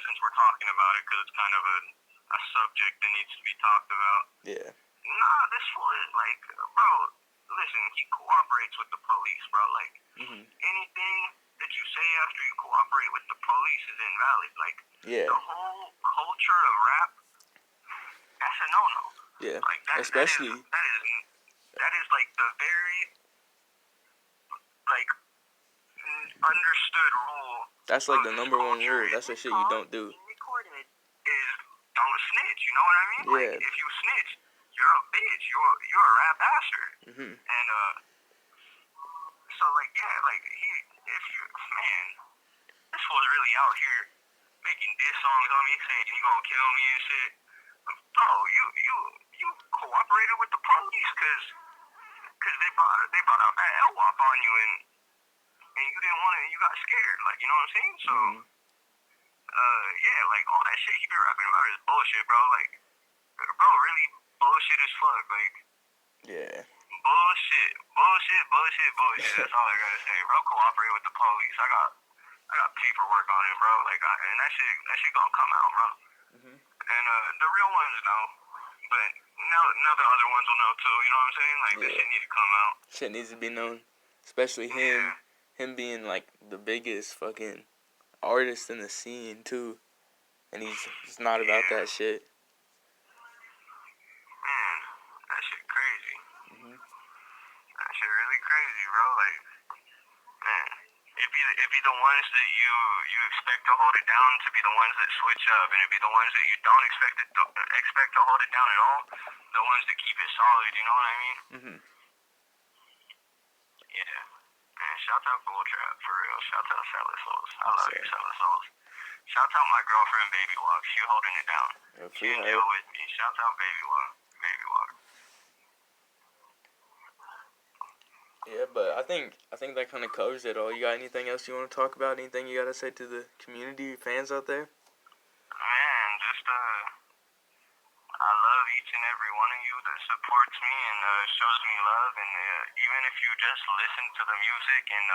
since we're talking about it, because it's kind of a subject that needs to be talked about. Yeah. Nah, this fool is like, bro, listen, he cooperates with the police, bro. Like, anything that you say after you cooperate with the police is invalid. Like, the whole culture of rap, that's a no-no. Yeah, like, especially... That is like the very, like, understood rule. That's like the number one rule. That's the shit you don't do. Is don't snitch, you know what I mean? Yeah. Like, if you snitch, you're a bitch. You're a rap bastard. And, so, like, yeah, like, man, this fool's really out here making diss songs on me saying he gonna kill me and shit. Bro, you cooperated with the police because they brought out that L-WAP on you and you didn't want it, you got scared, like, you know what I'm saying? So, yeah, like, all that shit he be rapping about is bullshit, bro. Like, bro, really bullshit as fuck, like. Yeah. Bullshit. That's all I gotta say, bro. Cooperate with the police. I got paperwork on it, bro. Like, and that shit gonna come out, bro. And the real ones know, but now the other ones will know too. You know what I'm saying? Like, this shit need to come out. Shit needs to be known, especially him being like the biggest fucking artist in the scene too, and he's not about that shit. Man, that shit crazy. That shit really crazy, bro. Like, man, it be the ones that you expect to hold it down to be the ones that switch up, and it be the ones that you don't expect to hold it down at all, the ones that keep it solid. You know what I mean? Yeah. Man, shout out Bull Trap, for real. Shout out Selling Souls. I love you, Selling Souls. Shout out my girlfriend, Baby Walk. She holding it down. She in jail with me. Shout out Baby Walk. Baby Walk. Yeah, but I think that kind of covers it all. You got anything else you want to talk about? Anything you got to say to the community, fans out there? Man, just, I love each and every one of you that supports me and shows me love. And even if you just listen to the music and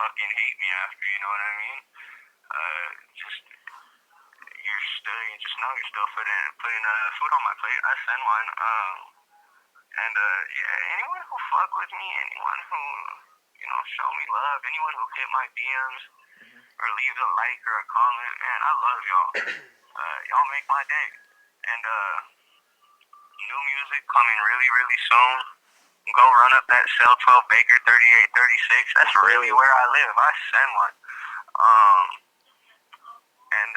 fucking hate me after, you know what I mean? You just know you're still putting food on my plate. I send one. And yeah, anyone who fuck with me, anyone who, you know, show me love, anyone who hit my DMs or leaves a like or a comment, man, I love y'all. Y'all make my day. And new music coming really, really soon. Go run up that Cell 12 Baker 3836. That's really where I live. I send one. And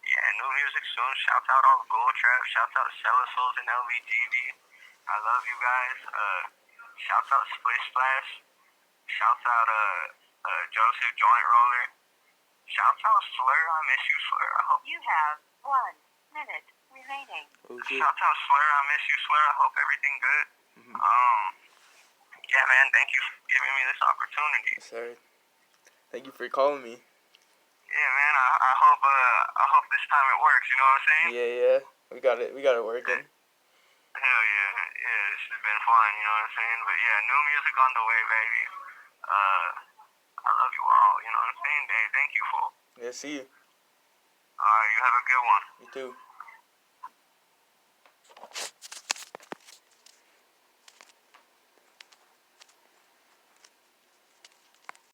yeah, new music soon. Shout out all the Bull Trap. Shout out Selling Souls and LVTV. I love you guys. Shout out Split Splash. Shout out Joseph Joint Roller. Shout out Slur. I miss you, Slur. I hope You have 1 minute remaining. Shout out Slur. I miss you, Slur. I hope everything good. Yeah, man. Thank you for giving me this opportunity. Sorry. Thank you for calling me. Yeah, man. I hope this time it works. You know what I'm saying? Yeah. We got it working. Hell yeah. Yeah, this has been fun. You know what I'm saying? But yeah, new music on the way, baby. I love you all. You know what I'm saying? Hey, thank you, fool. Yeah, see you. Alright, you have a good one. You too.